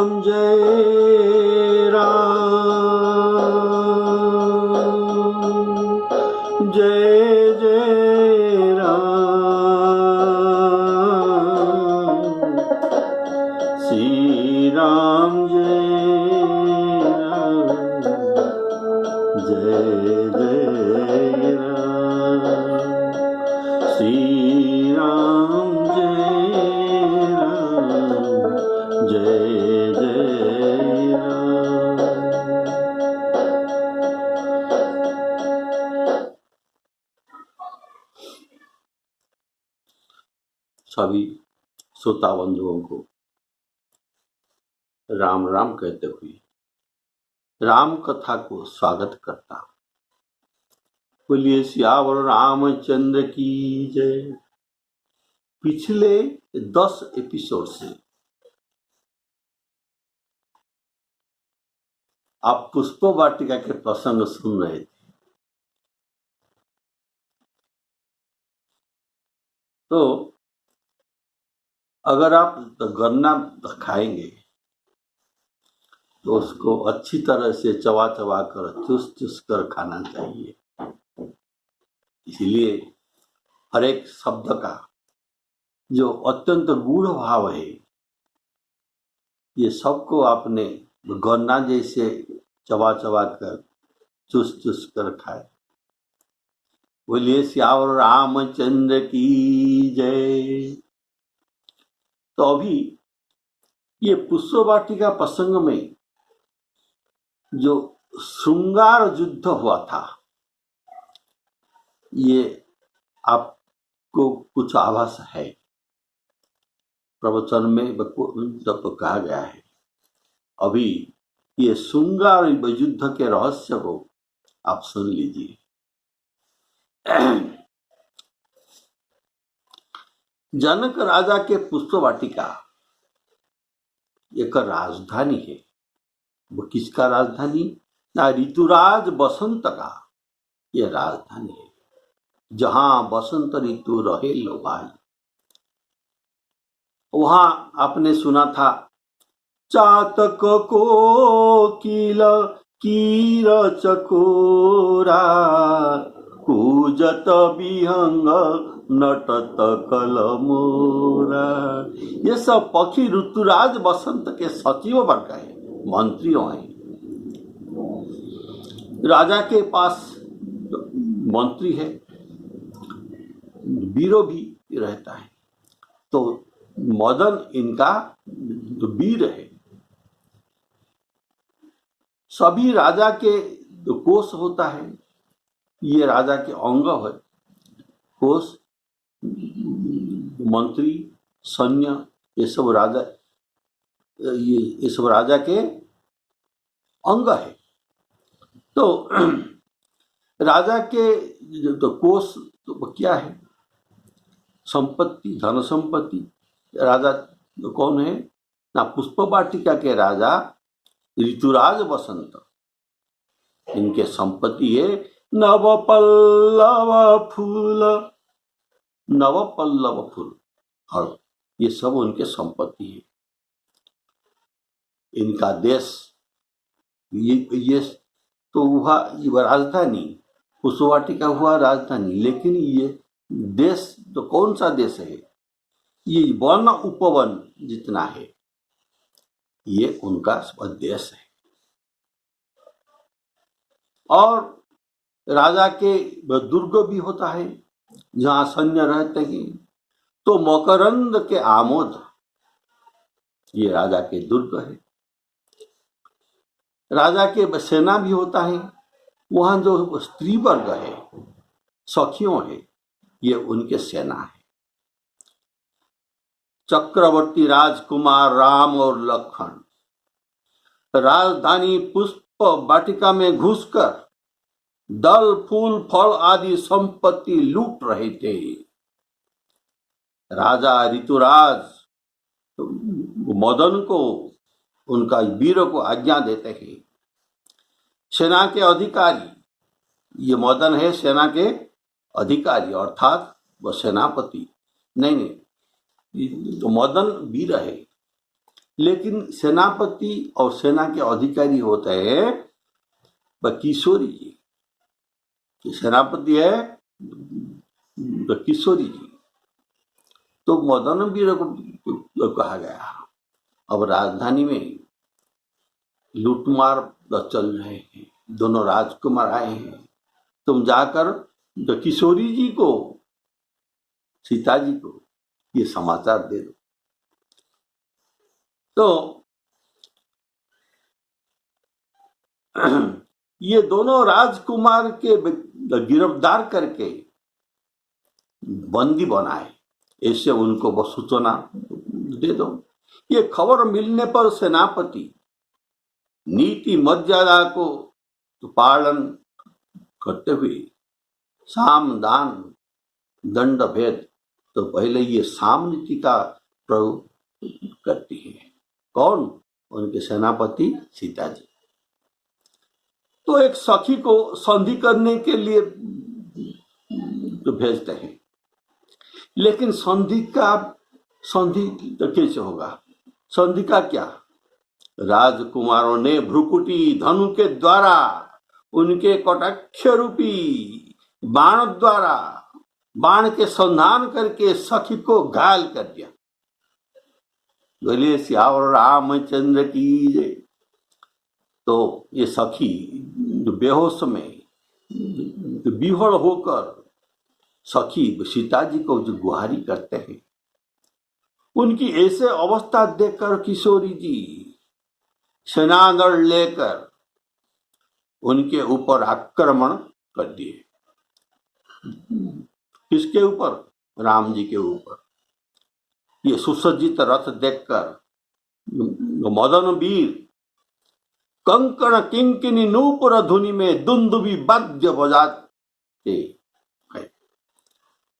राम जय राम जय जय राम श्री राम जय राम जय जय राम श्री राम जय राम जय जय राम। सभी श्रोता बंधुओं को राम राम कहते हुए राम कथा को स्वागत करता। बोलिए सियावर रामचंद्र की जय। पिछले 10 एपिसोड से आप पुष्प वाटिका के प्रसंग सुन रहे थे। तो अगर आप गन्ना खाएंगे तो उसको अच्छी तरह से चबा चबा कर चूस चूस कर खाना चाहिए। इसलिए हर एक शब्द का जो अत्यंत गूढ़ भाव है, ये सबको आपने गन्ना जैसे चबा चबा कर चूस चूस कर खाए। बोलिए सियावर रामचंद्र की जय। तो अभी ये पुष्प वाटिका प्रसंग में जो श्रृंगार युद्ध हुआ था, ये आपको कुछ आभास है। प्रवचन में जब कहा गया है, अभी ये श्रृंगार युद्ध के रहस्य को आप सुन लीजिए। जनक राजा के पुष्प वाटिका एक राजधानी है। वो किसका राजधानी? ना ऋतुराज बसंत का ये राजधानी है, जहां बसंत ऋतु रहे लो भाई। वहां आपने सुना था, चातक कोकिल कीर चकोरा कूजत विहंग नटत कलमोरा। ये सब पक्षी ऋतुराज बसंत के सचिव वर्ग है, मंत्रियों हैं। राजा के पास मंत्री है, वीरो भी रहता है। तो मदन इनका वीर है। सभी राजा के कोष होता है, ये राजा के अंग है। कोष, मंत्री, सैन्य, ये सब राजा के अंग है। तो राजा के तो कोष तो क्या है? संपत्ति, धन संपत्ति। राजा कौन है? ना पुष्प वाटिका के राजा ऋतुराज बसंत, इनके संपत्ति है नवपल्लव फूल। नवपल्लव फूल, और ये सब उनके संपत्ति है। इनका देश ये तो हुआ राजधानी, पुष्प वाटिका हुआ राजधानी। लेकिन ये देश तो कौन सा देश है? ये वन उपवन जितना है, ये उनका देश है। और राजा के दुर्ग भी होता है, जहां सैन्य रहते हैं। तो मकरंद के आमोद, ये राजा के दुर्ग है। राजा के सेना भी होता है, वहां जो स्त्री वर्ग है, सखियों है, ये उनके सेना है। चक्रवर्ती राजकुमार राम और लखन राजधानी पुष्प वाटिका में घुसकर दल फूल फल आदि संपत्ति लूट रहे थे। राजा ऋतुराज मदन को, उनका वीर को आज्ञा देते हैं। सेना के अधिकारी, ये मदन है सेना के अधिकारी, अर्थात वह सेनापति नहीं, तो मदन वीर है। लेकिन सेनापति और सेना के अधिकारी होते हैं किशोरी जी। सेनापति है किशोरी जी। तो मदन वीर को कहा गया अब राजधानी में लूटमार चल रहे हैं, दोनों राजकुमार आए हैं, तुम जाकर किशोरी जी को, सीता जी को ये समाचार दे दो। तो ये दोनों राजकुमार के गिरफ्तार करके बंदी बनाए, ऐसे उनको बस सूचना दे दो। ये खबर मिलने पर सेनापति नीति मर्यादा को पालन करते हुए साम दान दंड भेद, तो पहले ये साम नीति का प्रयोग करती है। कौन? उनके सेनापति सीता जी। तो एक सखी को संधि करने के लिए तो भेजते हैं, लेकिन संधि तो कैसे होगा? संधि का क्या? राजकुमारों ने भ्रुकुटी धनु के द्वारा उनके कटाक्ष रूपी बाण द्वारा बाण के संधान करके सखी को घायल कर दिया। बोले सियावर रामचंद्र की जय। तो ये सखी बेहोश में विह्वल होकर सखी सीता जी को जो गुहारी करते हैं, उनकी ऐसे अवस्था देखकर किशोरी जी सेनादल लेकर उनके ऊपर आक्रमण कर दिए। किसके ऊपर? राम जी के ऊपर। ये सुसज्जित रथ देखकर मदन वीर कंकण किंकिनी नूपुर धुनि में दुंदुबी वाद्य बजाते हैं।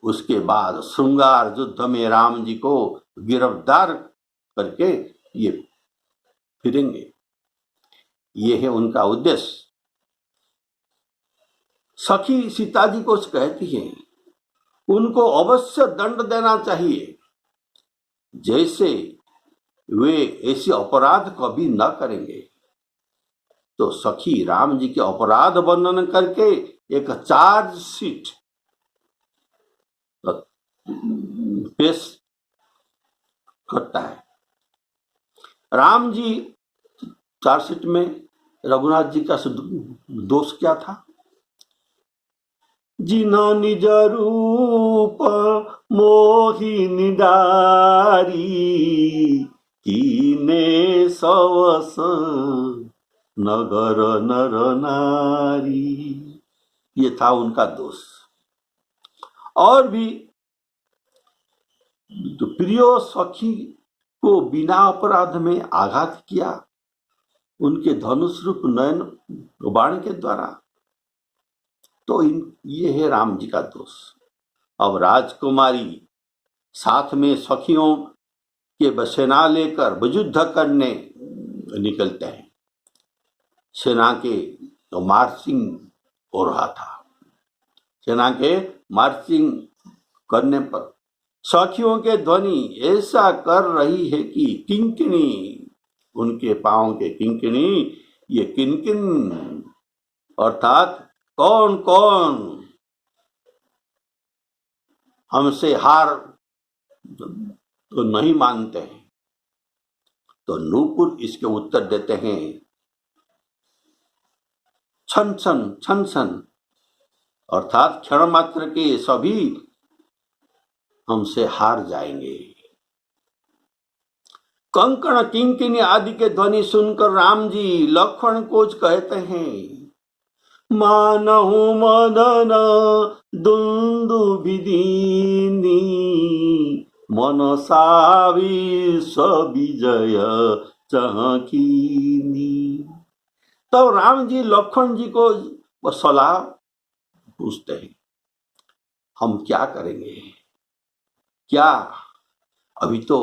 उसके बाद श्रृंगार युद्ध में राम जी को गिरफ्तार करके ये फिरेंगे। ये है उनका उद्देश्य। सखी सीता जी को कहती है उनको अवश्य दंड देना चाहिए, जैसे वे ऐसे अपराध कभी न करेंगे। तो सखी राम जी के अपराध वर्णन करके एक चार्जशीट पेश करता है। राम जी चार्जशीट में रघुनाथ जी का दोष क्या था? जिन्ह निज रूप मोहि निडारी कीने सवस नगर नर नारी। ये था उनका दोष। और भी तो प्रिय सखी को बिना अपराध में आघात किया उनके धनुष रूप नयन बाण के द्वारा। तो ये है राम जी का दोष। अब राजकुमारी साथ में सखियों के सेना लेकर युद्ध करने निकलते हैं। सेना के तो मार्चिंग हो रहा था। सेना के मार्चिंग करने पर सखियों के ध्वनि ऐसा कर रही है कि किंकिनी, उनके पांव के किंकिनी, ये किनकिन अर्थात कौन कौन हमसे हार तो नहीं मानते हैं। तो नूपुर इसके उत्तर देते हैं छन छन छन छन, अर्थात क्षण मात्र के सभी हमसे हार जाएंगे। कंकण किंकिनी आदि के ध्वनि सुनकर राम जी लक्ष्मण को कहते हैं मानहु मदन दुंदुभि दीनी मनसा विश्व विजय चाहकीनी। तब राम जी लक्ष्मण जी को सलाह पूछते हैं, हम क्या करेंगे? क्या अभी तो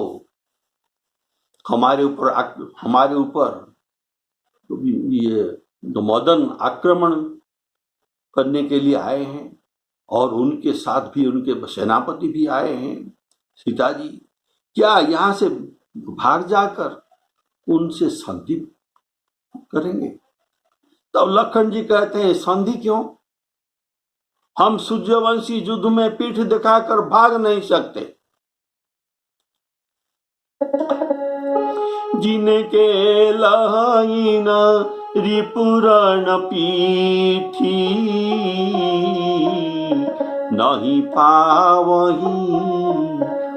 हमारे ऊपर ये मदन आक्रमण करने के लिए आए हैं और उनके साथ भी उनके सेनापति भी आए हैं। सीता जी क्या यहाँ से भाग जाकर उनसे संधि करेंगे। तब लखन जी कहते हैं, संधि क्यों? हम सूर्यवंशी युद्ध में पीठ दिखाकर भाग नहीं सकते। जिनके लहाइन रिपुरण पीठी, नहीं पावही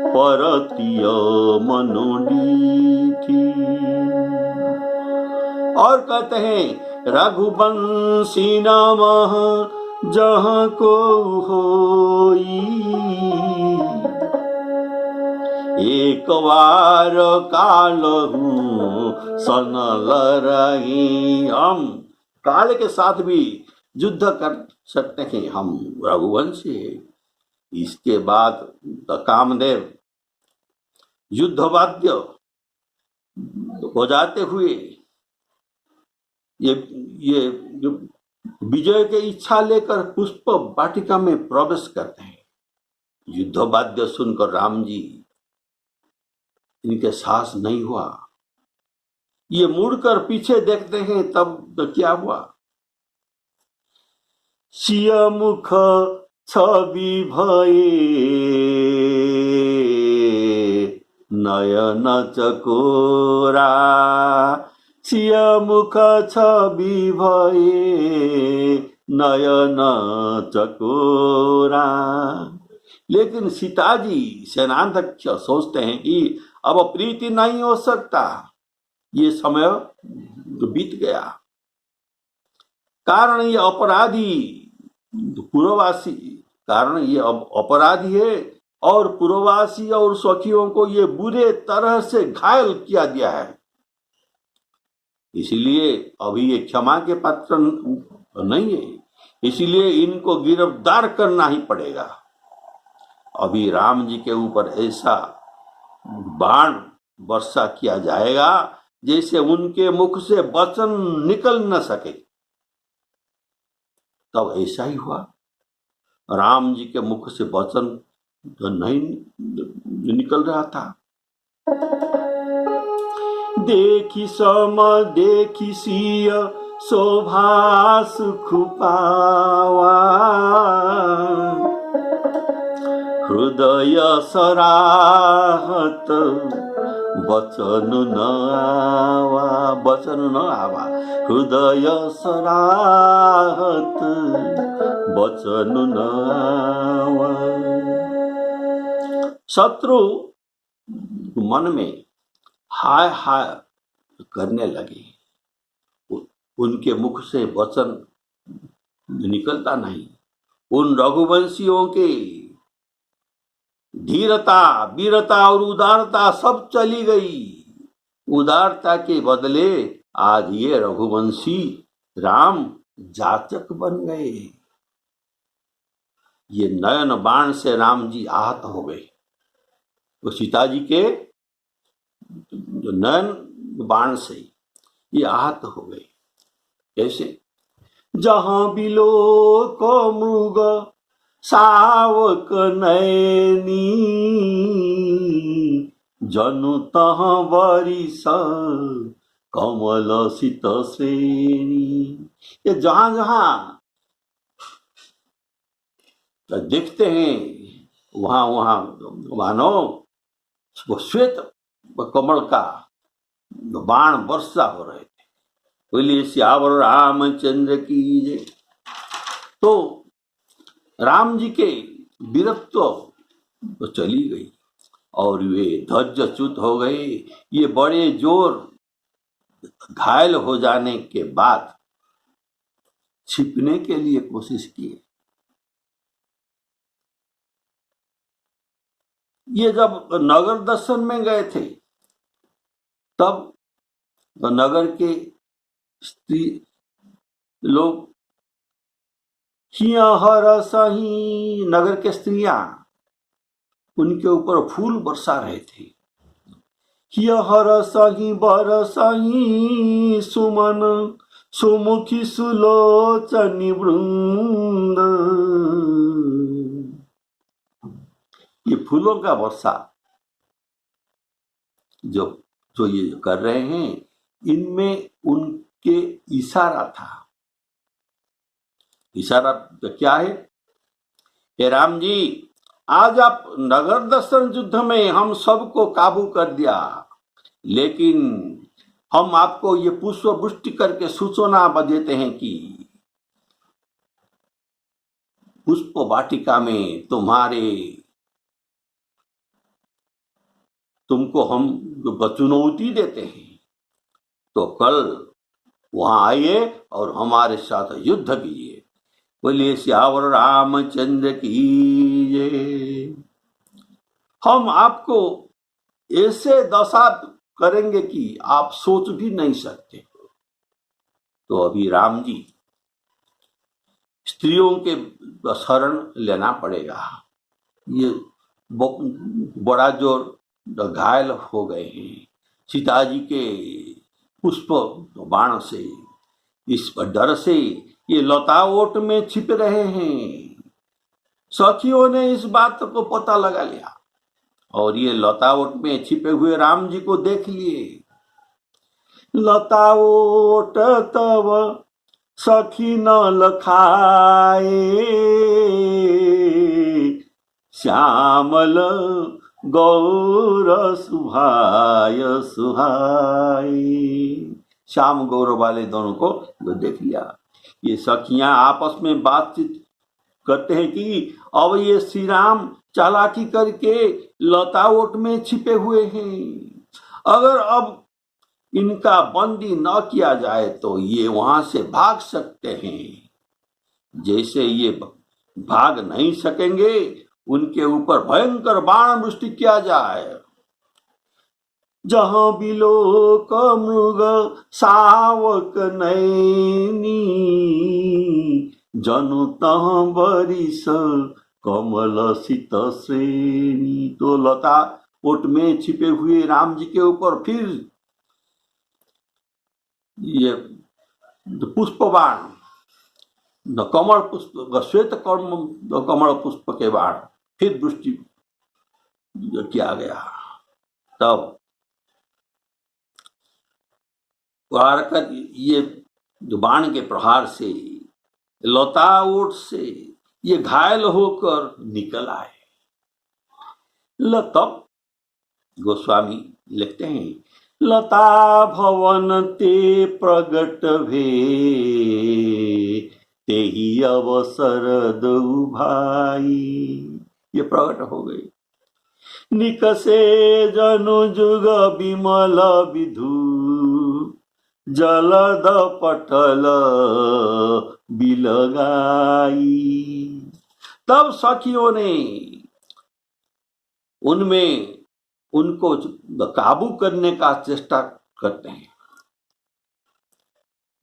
परतिय मनोडीठी। और कहते हैं, रघुवंशी नाम जहाँ को होई, एक बार कालहू सनल रही। हम काल के साथ भी युद्ध कर सकते हैं, हम रघुवंशी हैं। इसके बाद कामदेव युद्धवाद्य बजाते हुए ये विजय की इच्छा लेकर पुष्प वाटिका में प्रवेश करते हैं। युद्धवाद्य सुनकर राम जी, इनके साहस नहीं हुआ। ये मुड़कर पीछे देखते हैं, तब तो क्या हुआ? सिय मुख छवि भये, नयन चकोरा। सिय मुख छवि भये, नयन चकोरा। लेकिन सीताजी सेनाध्यक्ष सोचते हैं कि अब प्रीति नहीं हो सकता, ये समय बीत गया। कारण ये अपराधी पुरवासी, कारण ये अपराधी है और पुरवासी और सखियों को ये बुरे तरह से घायल किया गया है। इसीलिए अभी ये क्षमा के पात्र नहीं है, इसीलिए इनको गिरफ्तार करना ही पड़ेगा। अभी राम जी के ऊपर ऐसा बाण वर्षा किया जाएगा जैसे उनके मुख से वचन निकल न सके। तब ऐसा ही हुआ, राम जी के मुख से वचन तो नहीं निकल रहा था। देखी सम देखी सिय शोभा सुख पावा, हृदय सराहत वचन न आवा, वचन न आवा। हृदय सराहत वचन न आवा। शत्रु मन में हाय हाय करने लगे, उनके मुख से वचन निकलता नहीं। उन रघुवंशियों के धीरता, वीरता और उदारता सब चली गई। उदारता के बदले आज ये रघुवंशी राम जाचक बन गए। ये नयन बाण से राम जी आहत हो गए। वो सीता जी के नयन बाण से ये आहत हो गए। कैसे? जहां बिलो को मृग सावक नैनी, जनु तह बरिस कमल सित श्रेणी। ये जहां जहां देखते हैं वहां वहां मानो वो श्वेत कमल का बाण वर्षा हो रहे थे। बोलिए सियावर रामचंद्र की जय। तो राम जी के वीरत्व तो चली गई और वे धैर्यच्युत हो गए। ये बड़े जोर घायल हो जाने के बाद छिपने के लिए कोशिश किए। ये जब नगर दर्शन में गए थे तब नगर के स्त्री लोग हिया हर सही, नगर के स्त्रियां उनके ऊपर फूल बरसा रहे थे। हिया हर सही बर सही, सुमन सुमुखी सुलोचनी वृंद। ये फूलों का वर्षा जो जो ये कर रहे हैं, इनमें उनके इशारा था। इशारा तो क्या है? हे राम जी, आज आप नगर दर्शन युद्ध में हम सबको काबू कर दिया, लेकिन हम आपको ये पुष्प वृष्टि करके सूचना देते हैं कि पुष्प वाटिका में तुमको हम चुनौती देते हैं, तो कल वहां आइए और हमारे साथ युद्ध कीजिए। बोलिए सियावर रामचंद्र की जय। हम आपको ऐसे दशा करेंगे कि आप सोच भी नहीं सकते। तो अभी राम जी स्त्रियों के शरण लेना पड़ेगा। ये बड़ा जोर घायल हो गए हैं सीता जी के पुष्प बाण से। इस डर से ये लता ओट में छिप रहे हैं। सखियों ने इस बात को पता लगा लिया और ये लता ओट में छिपे हुए राम जी को देख लिए। लता ओट तब सखी न लखाए, श्यामल गौर सुहाय सुहाय। श्याम गौर वाले दोनों को देख लिया। ये सखियां आपस में बातचीत करते हैं कि अब ये श्री राम चालाकी करके लता ओट में छिपे हुए हैं। अगर अब इनका बंदी न किया जाए तो ये वहां से भाग सकते हैं। जैसे ये भाग नहीं सकेंगे, उनके ऊपर भयंकर बाण वृष्टि किया जाए। जहां बिलोक मृग सावक नैनी, जनु तह बरिस कमल शीत श्रेणी। तो लता ओट में छिपे हुए राम जी के ऊपर फिर ये पुष्प बाण, कमल पुष्प, श्वेत कमल पुष्प के बाण फिर वृष्टि किया गया। तब ये जो बाण के प्रहार से लता ओट से ये घायल होकर निकल आए। तब गोस्वामी लिखते हैं, लता भवन ते प्रगट भे, ते ही अवसर दऊ भाई। ये प्रकट हो गई। निकसे जनु जुग विमल विधु, जलद पटल बिलगाई। तब सखियों ने उनमें उनको काबू करने का चेष्टा करते हैं।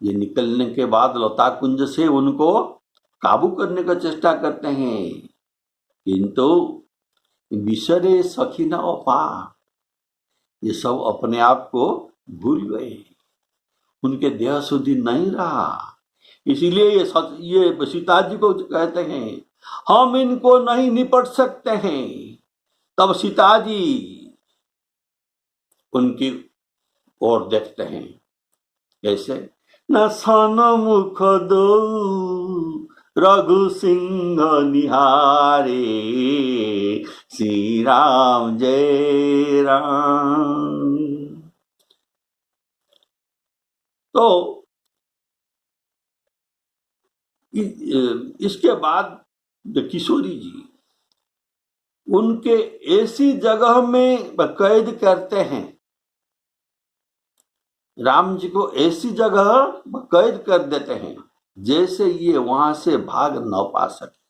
ये निकलने के बाद लता कुंज से उनको काबू करने का चेष्टा करते हैं, किंतु विसरे सखी न अपा। ये सब अपने आप को भूल गए, उनके देह शुद्धि नहीं रहा। इसीलिए ये सीता जी को कहते हैं, हम इनको नहीं निपट सकते हैं। तब सीता जी उनकी ओर देखते हैं, कैसे? न सन मुख दो रघु सिंह निहारे, श्री राम जय राम। तो इसके बाद किशोरी जी उनके ऐसी जगह में कैद करते हैं, राम जी को ऐसी जगह कैद कर देते हैं जैसे ये वहां से भाग न पा सके।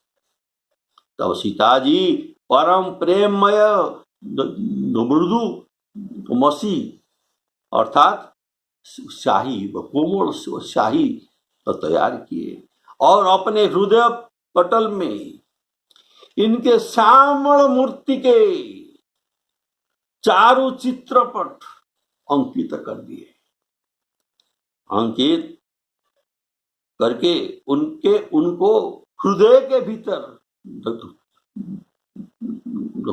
तब सीता जी परम प्रेममय मृदु मसी अर्थात शाही कोमल शाही तो तैयार किए और अपने हृदय पटल में इनके श्यामल मूर्ति के चारों चित्रपट अंकित कर दिए। अंकित करके उनको हृदय के भीतर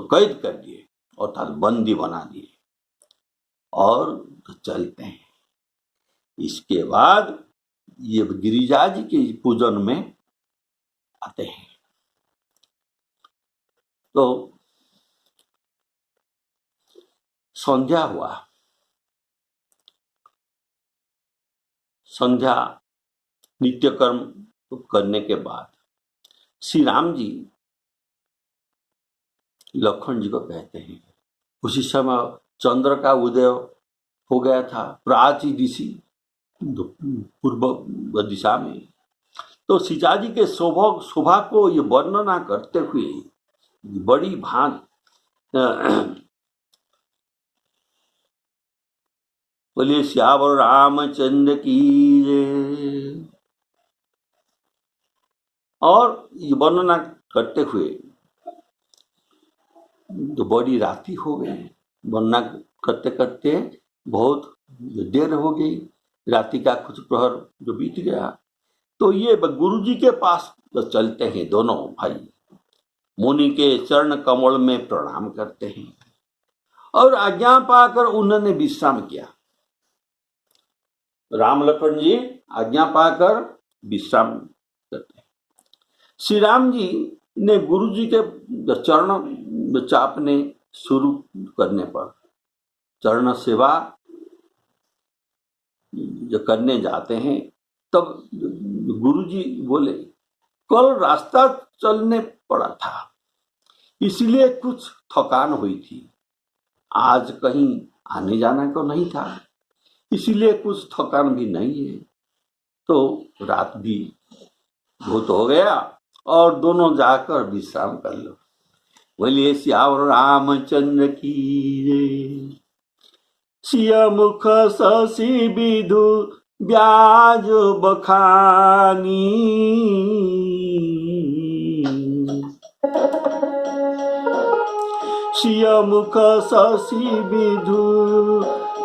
कैद कर दिए, अर्थात बंदी बना दिए। और चलते हैं। इसके बाद ये गिरिजा जी के पूजन में आते हैं। तो संध्या हुआ, संध्या नित्य कर्म करने के बाद श्री राम जी लक्ष्मण जी को कहते हैं, उसी समय चंद्र का उदय हो गया था प्राची दिशि पूर्व दिशा में। तो सीता जी के शोभा को ये वर्णना करते हुए बड़ी भांत बोलिए श्यावर रामचंद्र की जय। और ये वर्णना करते हुए तो बड़ी रात्रि हो गई, वर्णना करते करते बहुत देर हो गई, रात्रि का कुछ प्रहर जो बीत गया। तो ये गुरु जी के पास तो चलते हैं दोनों भाई, मुनि के चरण कमल में प्रणाम करते हैं और आज्ञा पाकर उन्होंने विश्राम किया। राम लक्ष्मण जी आज्ञा पाकर विश्राम करते हैं। श्री राम जी ने गुरु जी के चरण चापने शुरू करने पर, चरण सेवा जो करने जाते हैं, तब गुरु जी बोले कल रास्ता चलने पड़ा था इसलिए कुछ थकान हुई थी, आज कहीं आने जाना को नहीं था इसलिए कुछ थकान भी नहीं है। तो रात भी बहुत हो गया और दोनों जाकर विश्राम कर लो। बोलिए श्यावर रामचंद्र की जय। सिया मुख शशि विधु ब्याज बखानी, सिया मुख शशि विधु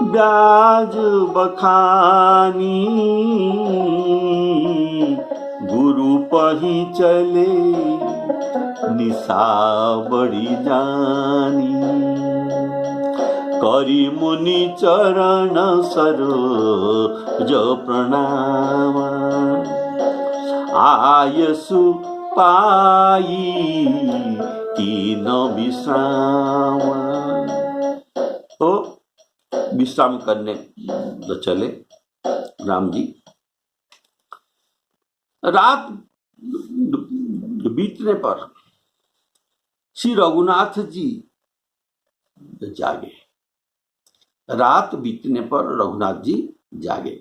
ब्याज बखानी, गुरु पही चले निशा बड़ी जानी, करी मुनि चरण सरोज प्रणाम, आयसु पाई तीन विश्राम। तो विश्राम करने तो चले राम जी। रात बीतने पर श्री रघुनाथ जी जागे, रात बीतने पर रघुनाथ जी जागे,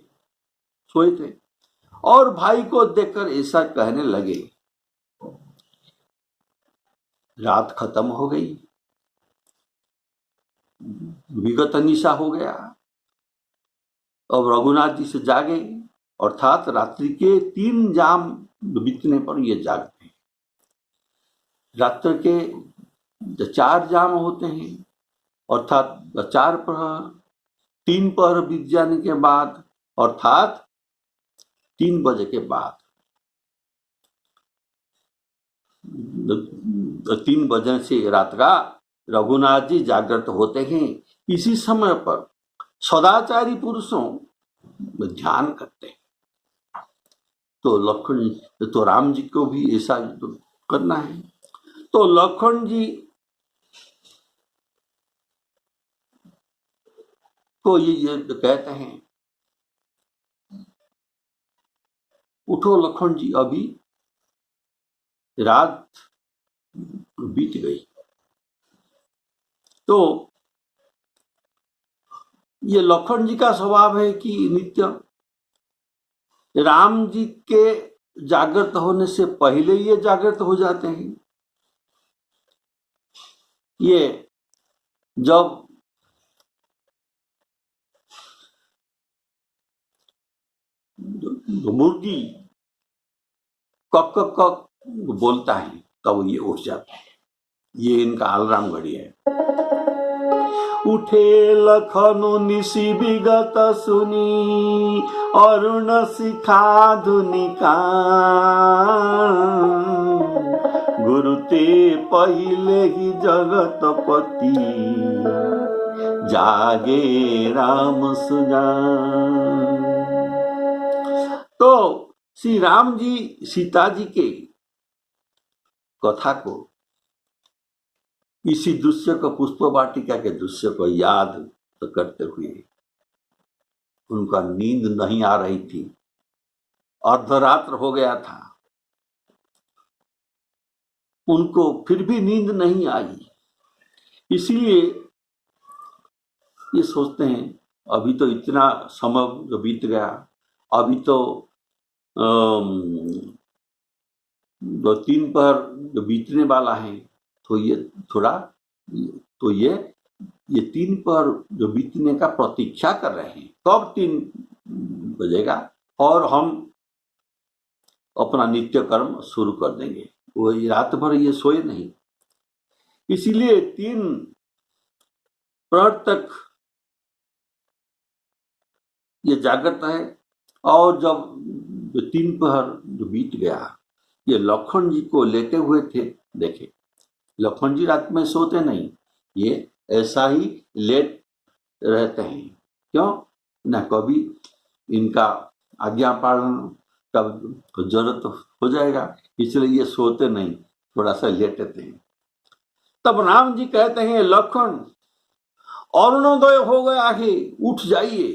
सोए थे और भाई को देखकर ऐसा कहने लगे, रात खत्म हो गई, विगत निशा हो गया। अब रघुनाथ जी से जागे, अर्थात रात्रि के 3 जाम बीतने पर ये जागते हैं। रात्र के 4 जाम होते हैं, अर्थात 4 प्रहर, 3 प्रहर बीत जाने के बाद, अर्थात 3 बजे के बाद, 3 बजे से रात का रघुनाथ जी जागृत होते हैं। इसी समय पर सदाचारी पुरुषों ध्यान करते हैं। तो लक्ष्मण, तो राम जी को भी ऐसा तो करना है। तो लक्ष्मण जी को ये कहते हैं, उठो लक्ष्मण जी, अभी रात बीत गई। तो ये लक्ष्मण जी का स्वभाव है कि नित्य राम जी के जागृत होने से पहले ये जागृत हो जाते हैं। ये जब मुर्गी कक कक कक बोलता है तब ये उठ जाते हैं। ये इनका अलार्म घड़ी है। उठे लखनु निशि विगत सुनी, अरुण शिखा धुनिका, गुरु ते पहिले ही जगतपति, जागे राम सुजान। तो श्री राम जी सीता जी के कथा को, इसी दृश्य को, पुष्प वाटिका के दृश्य को याद करते हुए उनका नींद नहीं आ रही थी, अर्धरात्र हो गया था, उनको फिर भी नींद नहीं आई। इसीलिए ये सोचते हैं अभी तो इतना समय जो बीत गया, अभी तो 3 पहर जो बीतने वाला है, तो ये थोड़ा, तो ये 3 पहर जो बीतने का प्रतीक्षा कर रहे हैं, कब 3 बजेगा और हम अपना नित्य कर्म शुरू कर देंगे। वो रात भर ये सोए नहीं, इसीलिए 3 पहर तक ये जागृत है। और जब 3 पहर जो बीत गया, ये लखन जी को लेटे हुए थे। देखे, लखन जी रात में सोते नहीं, ये ऐसा ही लेट रहते हैं। क्यों ना, कभी इनका आज्ञा पालन कब जरूरत हो जाएगा, इसलिए ये सोते नहीं, थोड़ा सा लेटते हैं। तब राम जी कहते हैं, लखन अरुणोदय हो गया है, उठ जाइए।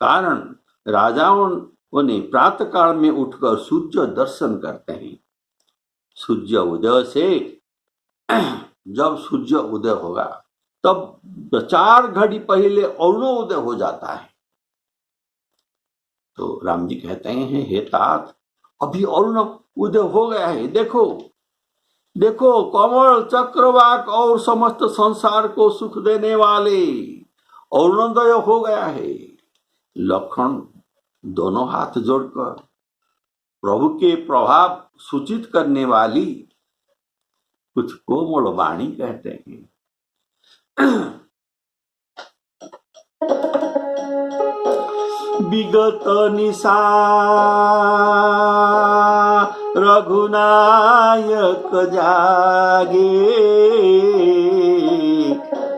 कारण राजाओं ने प्रातः काल में उठकर सूर्य दर्शन करते हैं। सूर्य उदय से, जब सूर्य उदय होगा तब 4 घड़ी पहले अरुणोदय हो जाता है। तो राम जी कहते हैं, हे तात, अभी अरुण उदय हो गया है, देखो देखो, कमल चक्रवाक और समस्त संसार को सुख देने वाले अरुणोदय हो गया है। लखन दोनों हाथ जोड़कर प्रभु के प्रभाव सूचित करने वाली कुछ कोमल वाणी कहते हैं। विगत निशा रघुनायक जागे,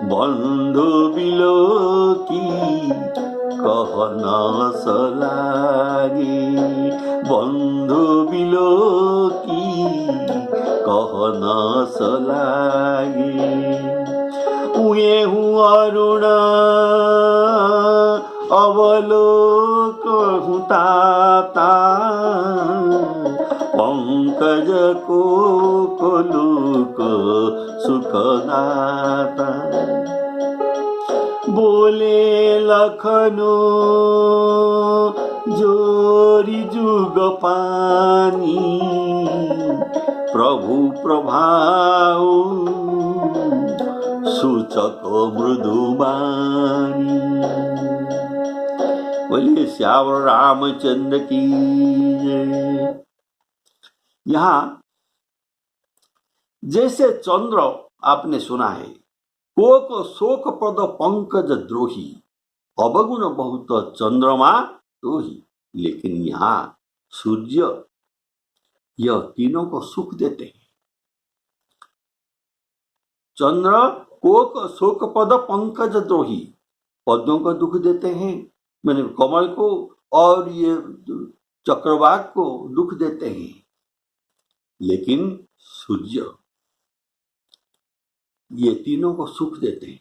बंधु बिलो की कहन सलागे, बंधु बिलो की कहन सलागे। उए हूँ अरुण अवलोक हुताता, पंकज को कोलुक सुखदाता। बोले लखनो जोरी जुग पानी, प्रभु प्रभाव सूचक मृदुबानी। बोले श्यावर रामचंद्र की। यहाँ जैसे चंद्र आपने सुना है, कोक शोक पद पंकज द्रोही, अवगुण बहुत चंद्रमा तो ही। लेकिन यहाँ सूर्य यह तीनों को सुख देते हैं। चंद्र कोक शोक पद पंकज द्रोही, पद्मों को दुख देते हैं, मैंने कमल को और ये चक्रवाक को दुख देते हैं। लेकिन सूर्य ये तीनों को सुख देते हैं।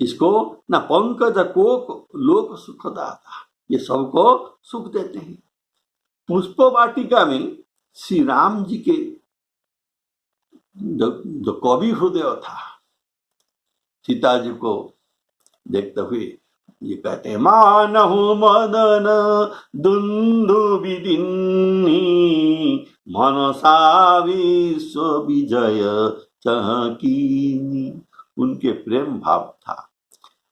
इसको ना पंकज कोक लोक सुखदाता, ये सबको सुख देते हैं। पुष्प वाटिका में श्री राम जी के जो कवि हृदय था, सीता जी को देखते हुए ये कहते हैं, मानहु मदन दुन्दुभिदिन्नी, मनसा विश्व विजय चहकीनी। उनके प्रेम भाव था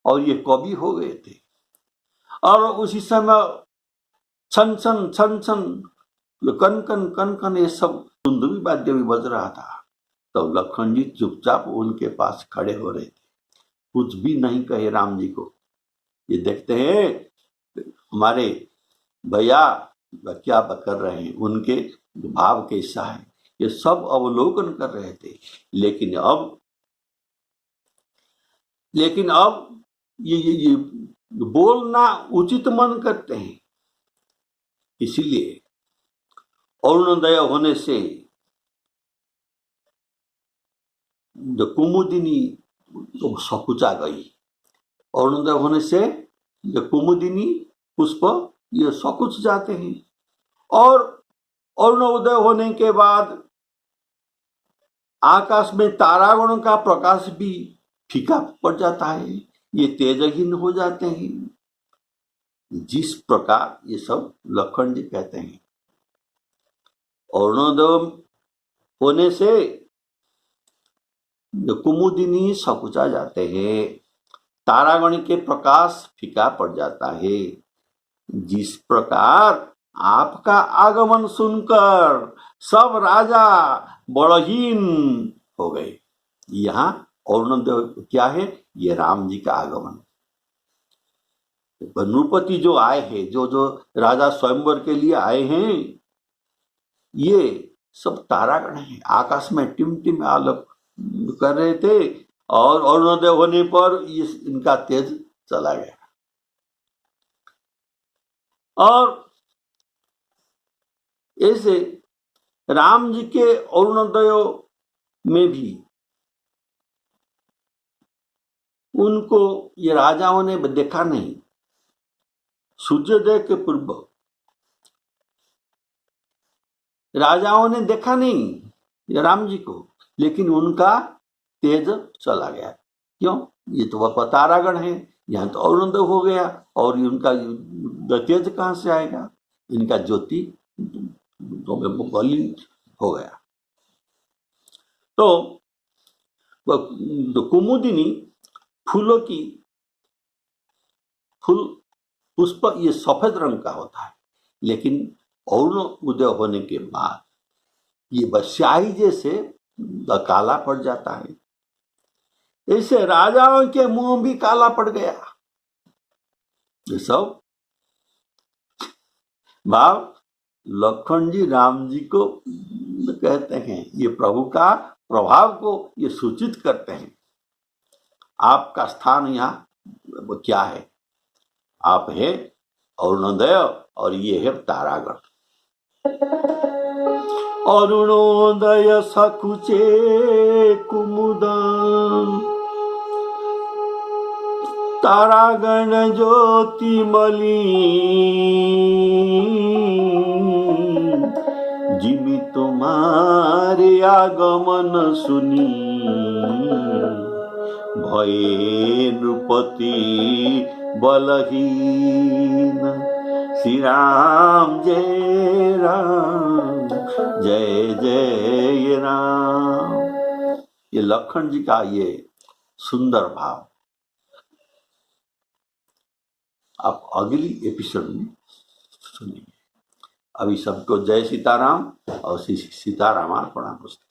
और ये कवि हो गए थे। और उसी समय छन छन छन छन कन कन कन कन ये सब सुंदरी वाद्य भी बज रहा था। तो लखन जी चुपचाप उनके पास खड़े हो रहे थे, कुछ भी नहीं कहे राम जी को। ये देखते हैं हमारे भैया क्या कर रहे हैं, उनके भाव कैसा है, ये सब अवलोकन कर रहे थे। लेकिन अब लेकिन अब ये बोलना उचित मन करते हैं, इसीलिए अरुणोदय होने से जो कुमुदिनी तो सकुचा गई। अरुणोदय होने से जो कुमुदिनी पुष्प ये सकुच जाते हैं, और अरुणोदय होने के बाद आकाश में तारागणों का प्रकाश भी फीका पड़ जाता है, ये तेजहीन हो जाते हैं। जिस प्रकार ये सब लखन जी कहते हैं, अरुणोदय होने से कुमुदिनी सकुचा जाते हैं, तारागण के प्रकाश फीका पड़ जाता है। जिस प्रकार आपका आगमन सुनकर सब राजा बड़हीन हो गए। यहाँ अरुणोदय क्या है? ये राम जी का आगमन। नृपति जो आए हैं, जो जो राजा स्वयंवर के लिए आए हैं, ये सब तारागण हैं, आकाश में टिमटिम आलोक कर रहे थे, और अरुणोदय होने पर इनका तेज चला गया। और ऐसे राम जी के अरुणोदय में भी उनको ये राजाओं ने देखा नहीं। सूर्योदय के पूर्व राजाओं ने देखा नहीं राम जी को, लेकिन उनका तेज चला गया। क्यों? ये तो वह तारागण है, यहाँ तो अरुणोदय हो गया, और उनका तेज कहाँ से आएगा? इनका ज्योति मलिन हो गया। तो कुमुदिनी फूलों की फूल पुष्प ये सफेद रंग का होता है, लेकिन अरुणोदय होने के बाद ये स्याही जैसे काला पड़ जाता है। ऐसे राजाओं के मुंह भी काला पड़ गया। ये सब भाव लखन जी राम जी को कहते हैं, ये प्रभु का प्रभाव को ये सूचित करते हैं। आपका स्थान यहाँ क्या है? आप है अरुणोदय, और ये है तारागण। अरुणोदय सकुचे कुमुदन, तारागण ज्योति मलिन, जिमि तुम्हारे आगमन सुनी, भये नृपति बलहीन। श्री राम जय राम, जय जय राम। ये लखन जी का ये सुंदर भाव आप अगली एपिसोड में सुनेंगे। अभी सबको जय सीताराम और श्री सीतारामार्पणमस्तु।